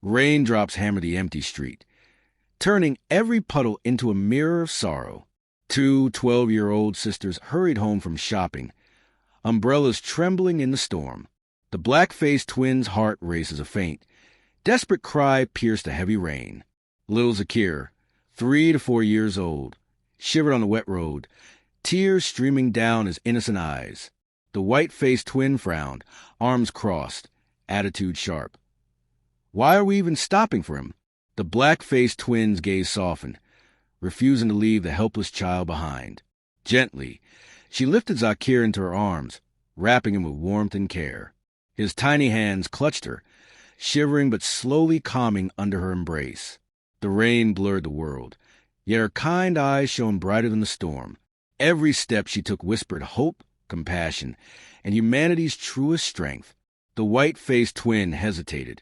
Raindrops hammered the empty street, turning every puddle into a mirror of sorrow. Two 12-year-old sisters hurried home from shopping, umbrellas trembling in the storm. The black-faced twins' heart races a faint, desperate cry pierced the heavy rain. Little Zakir, 3 to 4 years old, shivered on the wet road, tears streaming down his innocent eyes. The white-faced twin frowned, arms crossed, attitude sharp. Why are we even stopping for him? The black-faced twin's gaze softened, refusing to leave the helpless child behind. Gently, she lifted Zakir into her arms, wrapping him with warmth and care. His tiny hands clutched her, shivering but slowly calming under her embrace. The rain blurred the world, yet her kind eyes shone brighter than the storm. Every step she took whispered hope, compassion, and humanity's truest strength. The white-faced twin hesitated,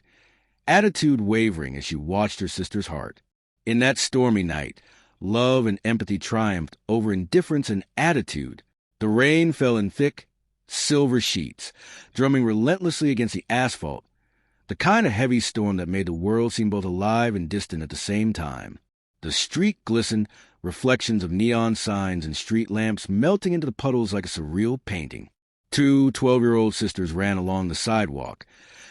attitude wavering as she watched her sister's heart. In that stormy night, love and empathy triumphed over indifference and attitude. The rain fell in thick, silver sheets, drumming relentlessly against the asphalt, the kind of heavy storm that made the world seem both alive and distant at the same time. The street glistened, reflections of neon signs and street lamps melting into the puddles like a surreal painting. Two 12-year-old sisters ran along the sidewalk,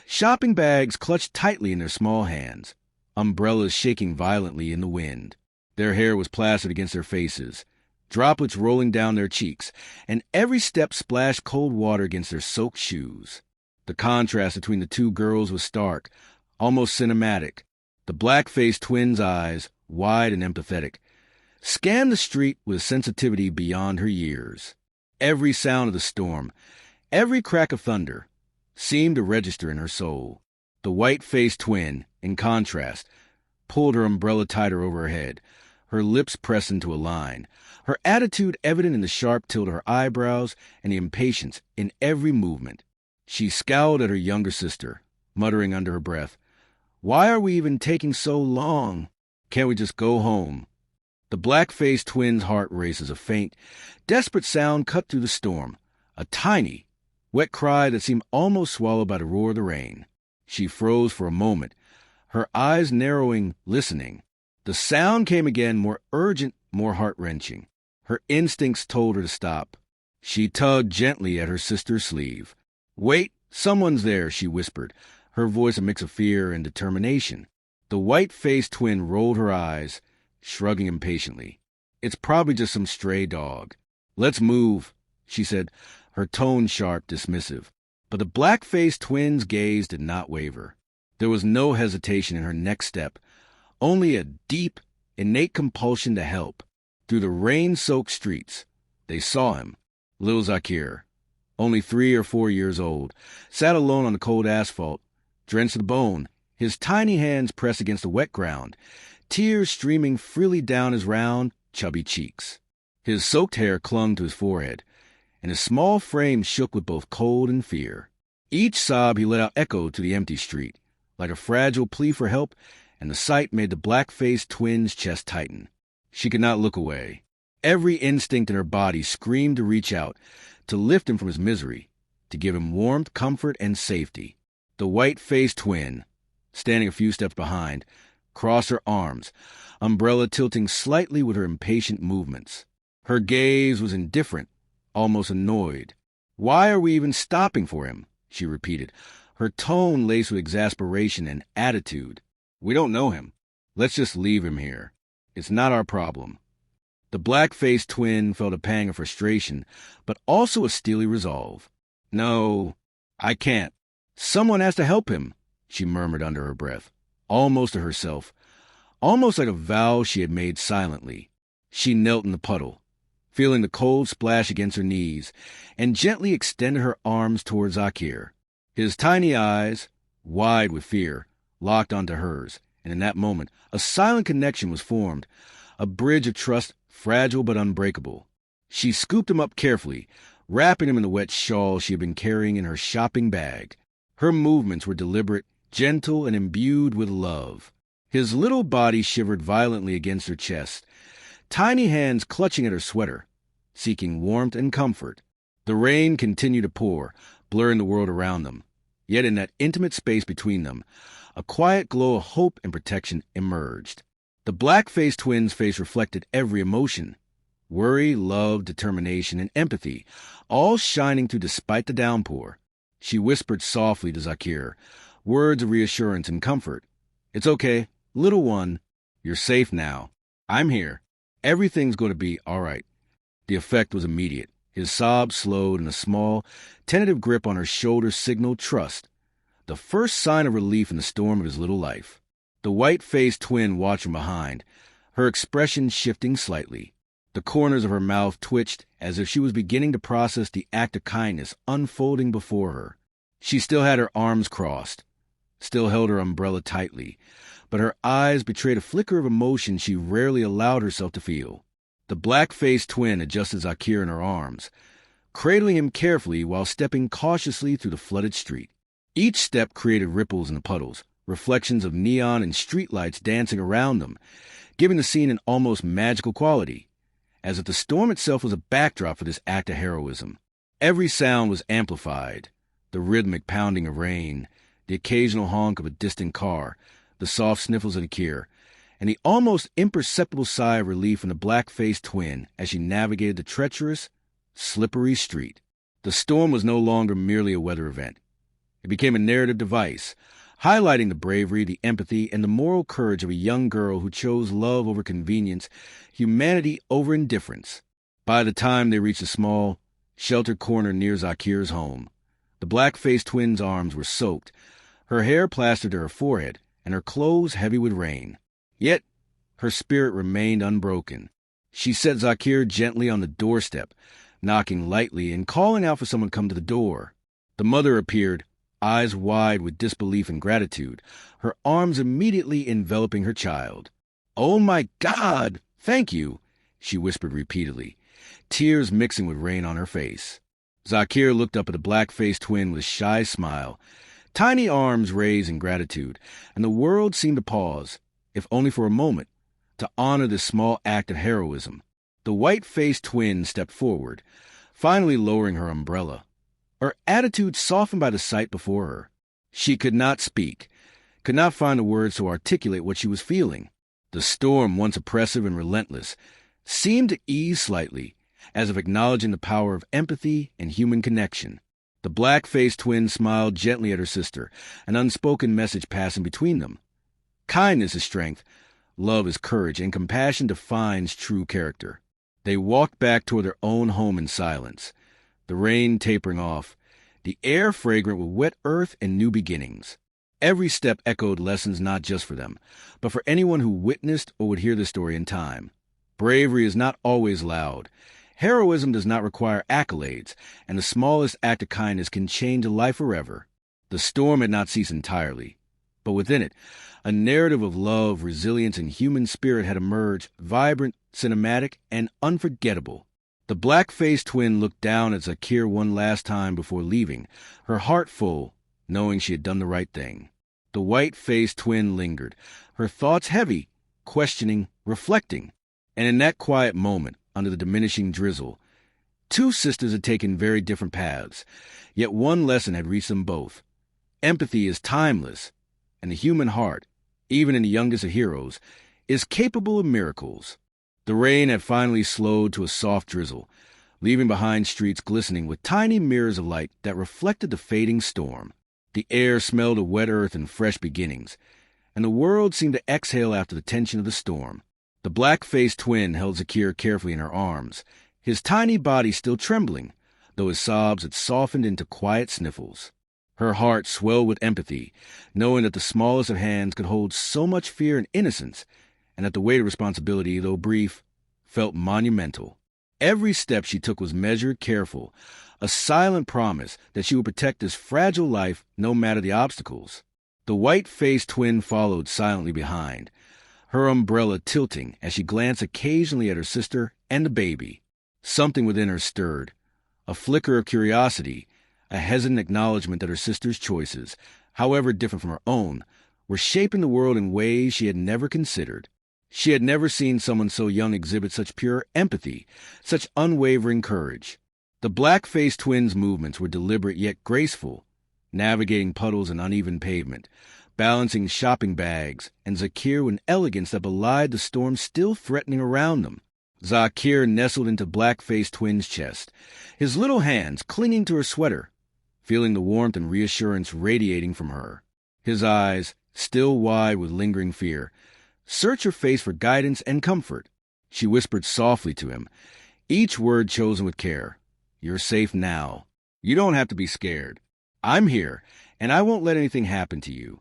shopping bags clutched tightly in their small hands, umbrellas shaking violently in the wind. Their hair was plastered against their faces, droplets rolling down their cheeks, and every step splashed cold water against their soaked shoes. The contrast between the two girls was stark, almost cinematic. The black-faced twins' eyes, wide and empathetic, scanned the street with a sensitivity beyond her years. Every sound of the storm, every crack of thunder, seemed to register in her soul. The white-faced twin, in contrast, pulled her umbrella tighter over her head, her lips pressed into a line, her attitude evident in the sharp tilt of her eyebrows and the impatience in every movement. She scowled at her younger sister, muttering under her breath, "Why are we even taking so long? Can't we just go home?" The black-faced twin's heart races a faint, desperate sound cut through the storm, a tiny, wet cry that seemed almost swallowed by the roar of the rain. She froze for a moment, her eyes narrowing, listening. The sound came again, more urgent, more heart-wrenching. Her instincts told her to stop. She tugged gently at her sister's sleeve. "Wait, someone's there," she whispered, her voice a mix of fear and determination. The white-faced twin rolled her eyes, shrugging impatiently. "It's probably just some stray dog." "Let's move," she said, her tone sharp, dismissive. But the black-faced twin's gaze did not waver. There was no hesitation in her next step, only a deep, innate compulsion to help. Through the rain-soaked streets, they saw him, little Zakir, only 3 or 4 years old, sat alone on the cold asphalt, drenched to the bone, his tiny hands pressed against the wet ground, tears streaming freely down his round, chubby cheeks. His soaked hair clung to his forehead, and his small frame shook with both cold and fear. Each sob he let out echoed to the empty street, like a fragile plea for help, and the sight made the black-faced twin's chest tighten. She could not look away. Every instinct in her body screamed to reach out, to lift him from his misery, to give him warmth, comfort, and safety. The white-faced twin, standing a few steps behind, crossed her arms, umbrella tilting slightly with her impatient movements. Her gaze was indifferent, almost annoyed. "Why are we even stopping for him?" she repeated, her tone laced with exasperation and attitude. "We don't know him. Let's just leave him here. It's not our problem." The black-faced twin felt a pang of frustration, but also a steely resolve. "No, I can't. Someone has to help him," she murmured under her breath, almost to herself, almost like a vow she had made silently. She knelt in the puddle, feeling the cold splash against her knees, and gently extended her arms toward Zakir. His tiny eyes, wide with fear, locked onto hers, and in that moment a silent connection was formed, a bridge of trust fragile but unbreakable. She scooped him up carefully, wrapping him in the wet shawl she had been carrying in her shopping bag. Her movements were deliberate, gentle, and imbued with love. His little body shivered violently against her chest, tiny hands clutching at her sweater, seeking warmth and comfort. The rain continued to pour, blurring the world around them. Yet in that intimate space between them, A quiet glow of hope and protection emerged. The black-faced twins' face reflected every emotion: worry, love, determination, and empathy, all shining through despite the downpour. She whispered softly to Zakir, words of reassurance and comfort. "It's okay, little one. You're safe now. I'm here. Everything's going to be all right." The effect was immediate. His sobs slowed, and a small, tentative grip on her shoulder signaled trust, the first sign of relief in the storm of his little life. The white-faced twin watched from behind, her expression shifting slightly. The corners of her mouth twitched as if she was beginning to process the act of kindness unfolding before her. She still had her arms crossed, still held her umbrella tightly, but her eyes betrayed a flicker of emotion she rarely allowed herself to feel. The black-faced twin adjusted Zakir in her arms, cradling him carefully while stepping cautiously through the flooded street. Each step created ripples in the puddles, reflections of neon and streetlights dancing around them, giving the scene an almost magical quality, as if the storm itself was a backdrop for this act of heroism. Every sound was amplified: the rhythmic pounding of rain, the occasional honk of a distant car, the soft sniffles of Zakir, and the almost imperceptible sigh of relief from the black-faced twin as she navigated the treacherous, slippery street. The storm was no longer merely a weather event. It became a narrative device, highlighting the bravery, the empathy, and the moral courage of a young girl who chose love over convenience, humanity over indifference. By the time they reached a small, sheltered corner near Zakir's home, the black-faced twin's arms were soaked, her hair plastered to her forehead, and her clothes heavy with rain. Yet her spirit remained unbroken. She set Zakir gently on the doorstep, knocking lightly and calling out for someone to come to the door. The mother appeared, eyes wide with disbelief and gratitude, her arms immediately enveloping her child. "Oh my God, thank you," she whispered repeatedly, tears mixing with rain on her face. Zakir looked up at the black-faced twin with a shy smile, tiny arms raised in gratitude, and the world seemed to pause, if only for a moment, to honor this small act of heroism. The white-faced twin stepped forward, finally lowering her umbrella, her attitude softened by the sight before her. She could not speak, could not find the words to articulate what she was feeling. The storm, once oppressive and relentless, seemed to ease slightly, as if acknowledging the power of empathy and human connection. The black-faced twin smiled gently at her sister, an unspoken message passing between them. Kindness is strength, love is courage, and compassion defines true character. They walked back toward their own home in silence, the rain tapering off, the air fragrant with wet earth and new beginnings. Every step echoed lessons not just for them, but for anyone who witnessed or would hear the story in time. Bravery is not always loud. Heroism does not require accolades, and the smallest act of kindness can change a life forever. The storm had not ceased entirely, but within it, a narrative of love, resilience, and human spirit had emerged, vibrant, cinematic, and unforgettable. The black-faced twin looked down at Zakir one last time before leaving, her heart full, knowing she had done the right thing. The white-faced twin lingered, her thoughts heavy, questioning, reflecting. And in that quiet moment, under the diminishing drizzle, two sisters had taken very different paths, yet one lesson had reached them both. Empathy is timeless, and the human heart, even in the youngest of heroes, is capable of miracles. The rain had finally slowed to a soft drizzle, leaving behind streets glistening with tiny mirrors of light that reflected the fading storm. The air smelled of wet earth and fresh beginnings, and the world seemed to exhale after the tension of the storm. The black-faced twin held Zakir carefully in her arms, his tiny body still trembling, though his sobs had softened into quiet sniffles. Her heart swelled with empathy, knowing that the smallest of hands could hold so much fear and innocence, and that the weight of responsibility, though brief, felt monumental. Every step she took was measured, careful, a silent promise that she would protect this fragile life no matter the obstacles. The white-faced twin followed silently behind, her umbrella tilting as she glanced occasionally at her sister and the baby. Something within her stirred, a flicker of curiosity, a hesitant acknowledgement that her sister's choices, however different from her own, were shaping the world in ways she had never considered. She had never seen someone so young exhibit such pure empathy, such unwavering courage. The black-faced twins' movements were deliberate yet graceful, navigating puddles and uneven pavement, balancing shopping bags, and Zakir with an elegance that belied the storm still threatening around them. Zakir nestled into Black-Faced Twin's chest, his little hands clinging to her sweater, feeling the warmth and reassurance radiating from her. His eyes, still wide with lingering fear, searched her face for guidance and comfort. She whispered softly to him, each word chosen with care. "You're safe now. You don't have to be scared. I'm here, and I won't let anything happen to you."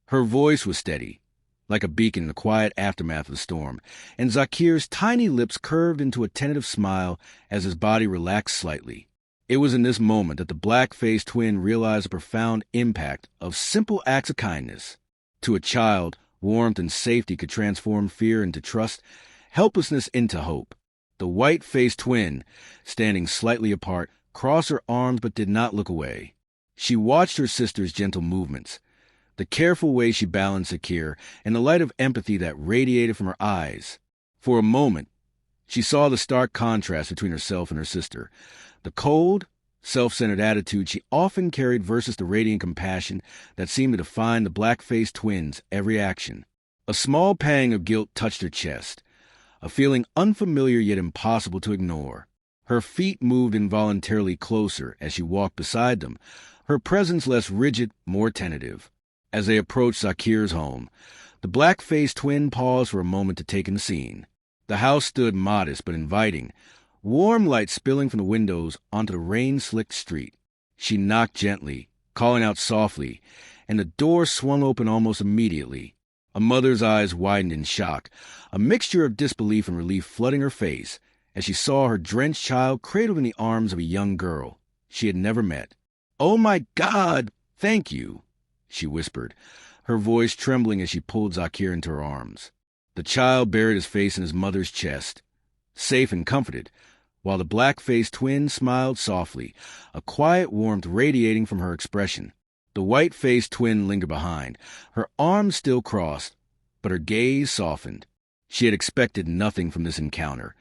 Her voice was steady, like a beacon in the quiet aftermath of the storm, and Zakir's tiny lips curved into a tentative smile as his body relaxed slightly. It was in this moment that the Black-Faced Twin realized the profound impact of simple acts of kindness. To a child, warmth and safety could transform fear into trust, helplessness into hope. The White-Faced Twin, standing slightly apart, crossed her arms but did not look away. She watched her sister's gentle movements, the careful way she balanced Zakir, and the light of empathy that radiated from her eyes. For a moment, she saw the stark contrast between herself and her sister, the cold, self-centered attitude she often carried versus the radiant compassion that seemed to define the Black-Faced Twin's every action. A small pang of guilt touched her chest, a feeling unfamiliar yet impossible to ignore. Her feet moved involuntarily closer as she walked beside them, her presence less rigid, more tentative. As they approached Zakir's home, the Black-Faced Twin paused for a moment to take in the scene. The house stood modest but inviting, warm light spilling from the windows onto the rain-slicked street. She knocked gently, calling out softly, and the door swung open almost immediately. A mother's eyes widened in shock, a mixture of disbelief and relief flooding her face as she saw her drenched child cradled in the arms of a young girl she had never met. "Oh my God, thank you," she whispered, her voice trembling as she pulled Zakir into her arms. The child buried his face in his mother's chest, safe and comforted, while the Black-Faced Twin smiled softly, a quiet warmth radiating from her expression. The White-Faced Twin lingered behind, her arms still crossed, but her gaze softened. She had expected nothing from this encounter,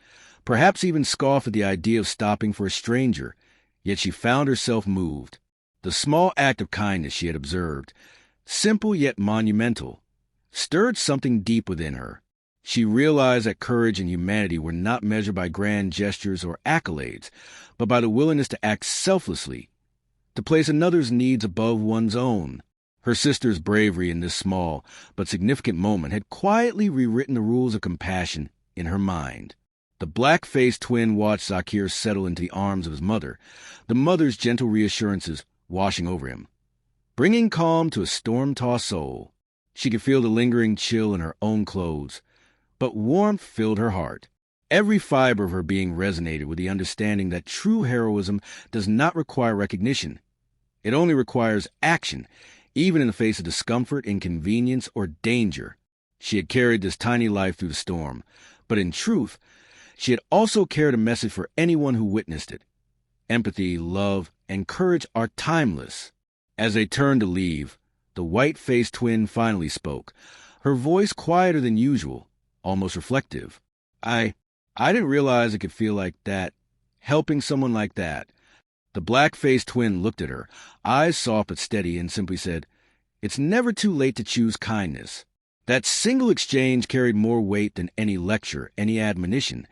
perhaps even scoffed at the idea of stopping for a stranger, yet she found herself moved. The small act of kindness she had observed, simple yet monumental, stirred something deep within her. She realized that courage and humanity were not measured by grand gestures or accolades, but by the willingness to act selflessly, to place another's needs above one's own. Her sister's bravery in this small but significant moment had quietly rewritten the rules of compassion in her mind. The Black-Faced Twin watched Zakir settle into the arms of his mother, the mother's gentle reassurances washing over him, bringing calm to a storm-tossed soul. She could feel the lingering chill in her own clothes, but warmth filled her heart. Every fiber of her being resonated with the understanding that true heroism does not require recognition. It only requires action, even in the face of discomfort, inconvenience, or danger. She had carried this tiny life through the storm, but in truth, she had also carried a message for anyone who witnessed it. Empathy, love, and courage are timeless. As they turned to leave, the White-Faced Twin finally spoke, her voice quieter than usual, almost reflective. I didn't realize it could feel like that, helping someone like that." The Black-Faced Twin looked at her, eyes soft but steady, and simply said, "It's never too late to choose kindness." That single exchange carried more weight than any lecture, any admonition.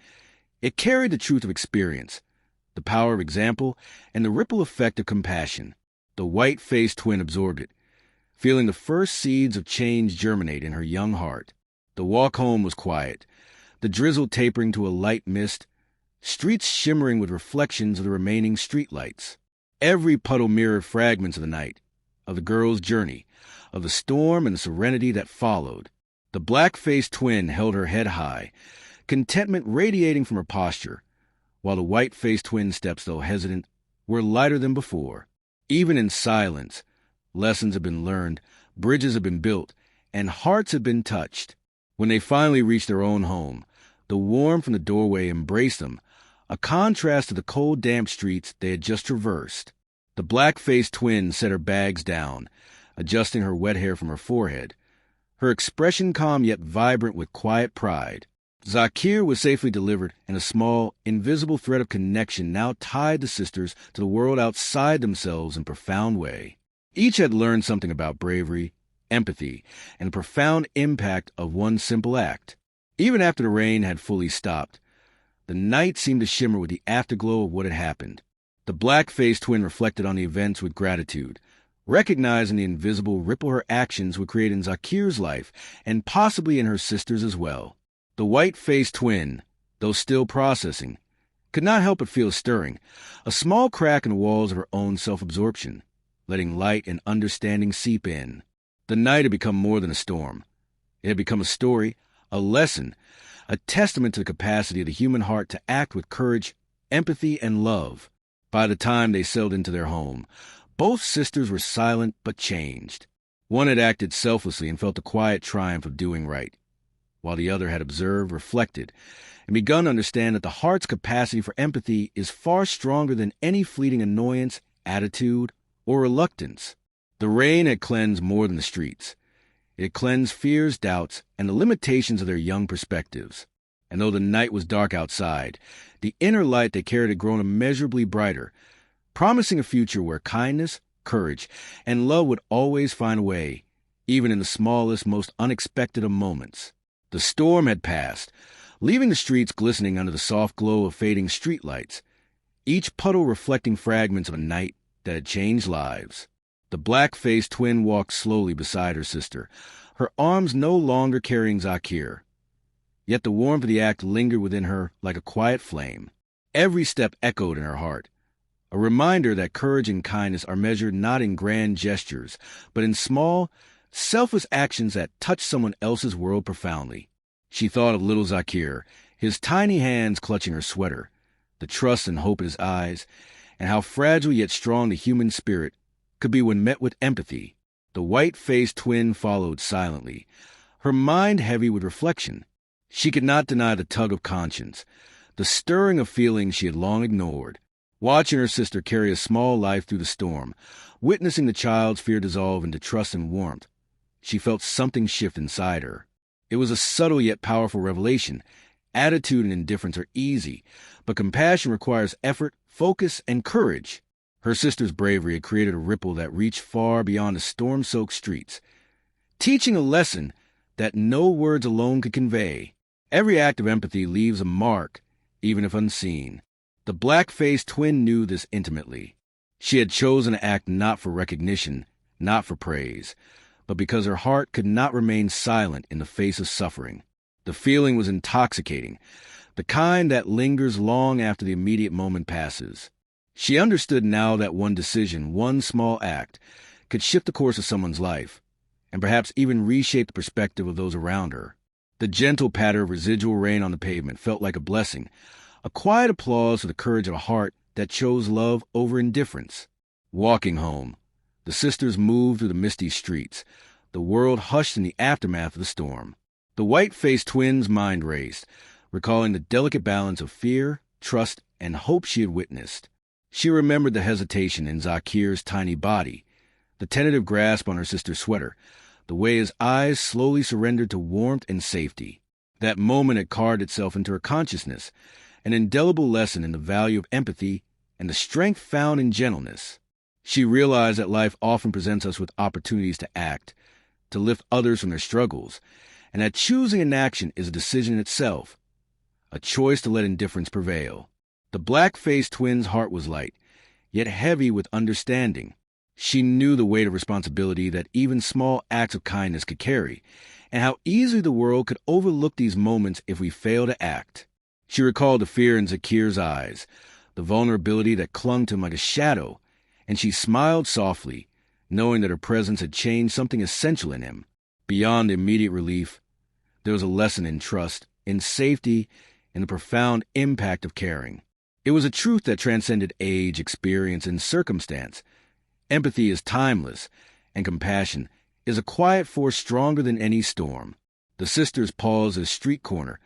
It carried the truth of experience, the power of example, and the ripple effect of compassion. The White-Faced Twin absorbed it, feeling the first seeds of change germinate in her young heart. The walk home was quiet, the drizzle tapering to a light mist, streets shimmering with reflections of the remaining streetlights. Every puddle mirrored fragments of the night, of the girl's journey, of the storm and the serenity that followed. The Black-Faced Twin held her head high, contentment radiating from her posture, while the White-Faced Twin's steps, though hesitant, were lighter than before. Even in silence, lessons had been learned, bridges had been built, and hearts had been touched. When they finally reached their own home, the warmth from the doorway embraced them, a contrast to the cold, damp streets they had just traversed. The Black-Faced Twin set her bags down, adjusting her wet hair from her forehead, her expression calm yet vibrant with quiet pride. Zakir was safely delivered, and a small, invisible thread of connection now tied the sisters to the world outside themselves in a profound way. Each had learned something about bravery, empathy, and the profound impact of one simple act. Even after the rain had fully stopped, the night seemed to shimmer with the afterglow of what had happened. The black-faced twin reflected on the events with gratitude, recognizing the invisible ripple her actions would create in Zakir's life and possibly in her sister's as well. The white-faced twin, though still processing, could not help but feel stirring, a small crack in the walls of her own self-absorption, letting light and understanding seep in. The night had become more than a storm. It had become a story, a lesson, a testament to the capacity of the human heart to act with courage, empathy, and love. By the time they sailed into their home, both sisters were silent but changed. One had acted selflessly and felt the quiet triumph of doing right, while the other had observed, reflected, and begun to understand that the heart's capacity for empathy is far stronger than any fleeting annoyance, attitude, or reluctance. The rain had cleansed more than the streets. It had cleansed fears, doubts, and the limitations of their young perspectives. And though the night was dark outside, the inner light they carried had grown immeasurably brighter, promising a future where kindness, courage, and love would always find a way, even in the smallest, most unexpected of moments. The storm had passed, leaving the streets glistening under the soft glow of fading streetlights, each puddle reflecting fragments of a night that had changed lives. The black-faced twin walked slowly beside her sister, her arms no longer carrying Zakir. Yet the warmth of the act lingered within her like a quiet flame. Every step echoed in her heart, a reminder that courage and kindness are measured not in grand gestures, but in small, selfless actions that touch someone else's world profoundly. She thought of little Zakir, his tiny hands clutching her sweater, the trust and hope in his eyes, and how fragile yet strong the human spirit could be when met with empathy. The white-faced twin followed silently, her mind heavy with reflection. She could not deny the tug of conscience, the stirring of feelings she had long ignored. Watching her sister carry a small life through the storm, witnessing the child's fear dissolve into trust and warmth, she felt something shift inside her. It was a subtle yet powerful revelation. Attitude and indifference are easy, but compassion requires effort, focus, and courage. Her sister's bravery had created a ripple that reached far beyond the storm-soaked streets, teaching a lesson that no words alone could convey. Every act of empathy leaves a mark, even if unseen. The black-faced twin knew this intimately. She had chosen to act not for recognition, not for praise, but because her heart could not remain silent in the face of suffering. The feeling was intoxicating, the kind that lingers long after the immediate moment passes. She understood now that one decision, one small act, could shift the course of someone's life, and perhaps even reshape the perspective of those around her. The gentle patter of residual rain on the pavement felt like a blessing, a quiet applause for the courage of a heart that chose love over indifference. Walking home, the sisters moved through the misty streets, the world hushed in the aftermath of the storm. The white-faced twin's mind raced, recalling the delicate balance of fear, trust, and hope she had witnessed. She remembered the hesitation in Zakir's tiny body, the tentative grasp on her sister's sweater, the way his eyes slowly surrendered to warmth and safety. That moment had carved itself into her consciousness, an indelible lesson in the value of empathy and the strength found in gentleness. She realized that life often presents us with opportunities to act, to lift others from their struggles, and that choosing an action is a decision in itself, a choice to let indifference prevail. The black-faced twin's heart was light, yet heavy with understanding. She knew the weight of responsibility that even small acts of kindness could carry, and how easily the world could overlook these moments if we fail to act. She recalled the fear in Zakir's eyes, the vulnerability that clung to him like a shadow, and she smiled softly, knowing that her presence had changed something essential in him. Beyond the immediate relief, there was a lesson in trust, in safety, in the profound impact of caring. It was a truth that transcended age, experience, and circumstance. Empathy is timeless, and compassion is a quiet force stronger than any storm. The sisters paused at a street corner,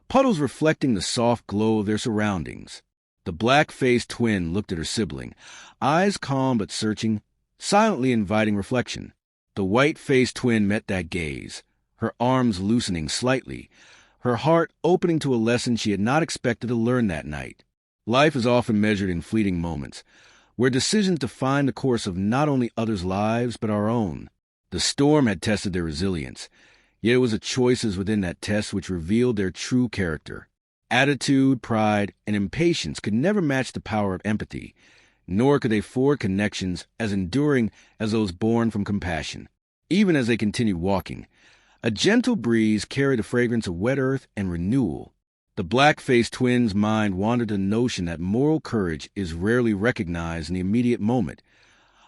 puddles reflecting the soft glow of their surroundings. The black-faced twin looked at her sibling, eyes calm but searching, silently inviting reflection. The white-faced twin met that gaze, her arms loosening slightly, her heart opening to a lesson she had not expected to learn that night. Life is often measured in fleeting moments, where decisions define the course of not only others' lives but our own. The storm had tested their resilience, yet it was the choices within that test which revealed their true character. Attitude, pride, and impatience could never match the power of empathy, nor could they forge connections as enduring as those born from compassion. Even as they continued walking, a gentle breeze carried the fragrance of wet earth and renewal. The black-faced twins' mind wandered to the notion that moral courage is rarely recognized in the immediate moment.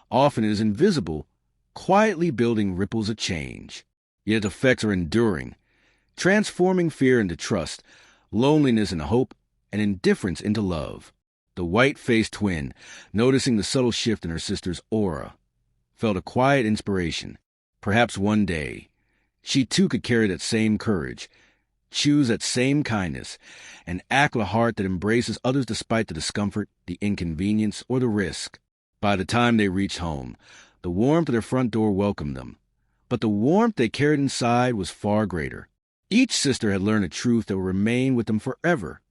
Often it is invisible, quietly building ripples of change. Yet its effects are enduring, transforming fear into trust, loneliness into hope, and indifference into love. The white-faced twin, noticing the subtle shift in her sister's aura, felt a quiet inspiration. Perhaps one day, she too could carry that same courage, choose that same kindness, and act with a heart that embraces others despite the discomfort, the inconvenience, or the risk. By the time they reached home, the warmth of their front door welcomed them. But the warmth they carried inside was far greater. Each sister had learned a truth that will remain with them forever.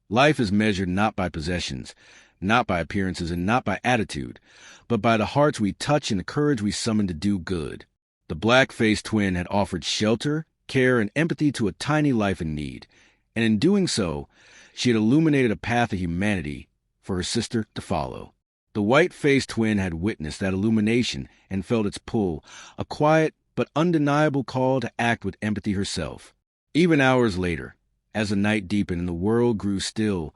Life is measured not by possessions, not by appearances, and not by attitude, but by the hearts we touch and the courage we summon to do good. The black-faced twin had offered shelter, care, and empathy to a tiny life in need, and in doing so, she had illuminated a path of humanity for her sister to follow. The white-faced twin had witnessed that illumination and felt its pull, a quiet but undeniable call to act with empathy herself. Even hours later, as the night deepened and the world grew still,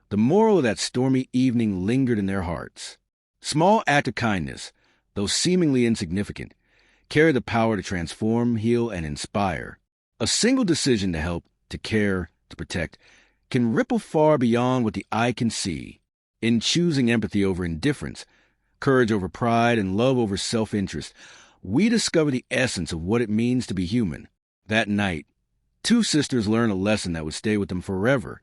the moral of that stormy evening lingered in their hearts. Small acts of kindness, though seemingly insignificant, carry the power to transform, heal, and inspire. A single decision to help, to care, to protect, can ripple far beyond what the eye can see. In choosing empathy over indifference, courage over pride, and love over self-interest, we discover the essence of what it means to be human. That night, two sisters learned a lesson that would stay with them forever.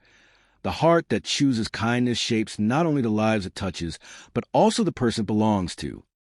The heart that chooses kindness shapes not only the lives it touches, but also the person it belongs to.